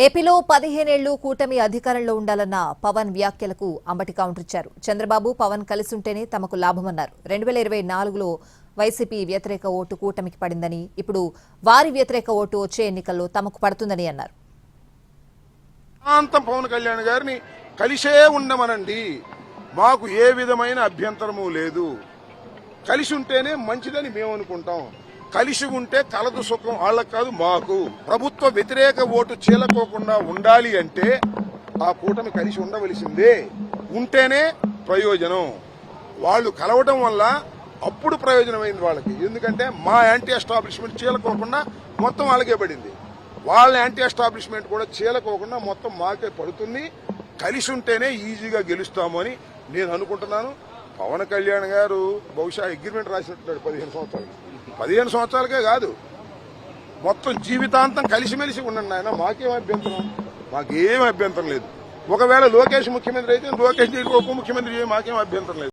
ఏపీలో 15 ఏళ్లు కూటమి అధికారంలో ఉండాలన్న పవన్ వ్యాఖ్యలకు అంబటి కౌంటర్ ఇచ్చారు. చంద్రబాబు పవన్ కలిసి ఉంటేనే తమకు లాభమన్నారు. 2024లో వైసీపీ వ్యతిరేక ఓటు కూటమికి పడిందని, ఇప్పుడు వారి వ్యతిరేక ఓటు వచ్చే ఎన్నికల్లో తమకు పడుతుందని అన్నారు. పవన్ కళ్యాణ్ గారిని కలిసే ఉండమనండి, మాకు ఏ విధమైన అభ్యంతరము లేదు. కలిసి ఉంటేనే మంచిదని మేము అనుకుంటాం. కలిసి ఉంటే కలదు సుఖం వాళ్ళకు కాదు మాకు. ప్రభుత్వ వ్యతిరేక ఓటు చీలకోకుండా ఉండాలి అంటే ఆ కూటమి కలిసి ఉండవలసిందే. ఉంటేనే ప్రయోజనం. వాళ్ళు కలవడం వల్ల అప్పుడు ప్రయోజనమైంది వాళ్ళకి. ఎందుకంటే మా యాంటీ ఎస్టాబ్లిష్మెంట్ చీలకోకుండా మొత్తం వాళ్ళకే పడింది. వాళ్ళ యాంటీ ఎస్టాబ్లిష్మెంట్ కూడా చీలకోకుండా మొత్తం మాకే పడుతుంది. కలిసి ఉంటేనే ఈజీగా గెలుస్తాము అని నేను అనుకుంటున్నాను. పవన్ కళ్యాణ్ గారు బహుశా అగ్రిమెంట్ రాసినట్టున్నాడు 15 సంవత్సరాలకే కాదు, మొత్తం జీవితాంతం కలిసిమెలిసి ఉండండి ఆయన. మాకేం అభ్యంతరం లేదు. ఒకవేళ లోకేష్ ముఖ్యమంత్రి అయితే లోకేష్ ఉప ముఖ్యమంత్రి మాకేం అభ్యంతరం లేదు.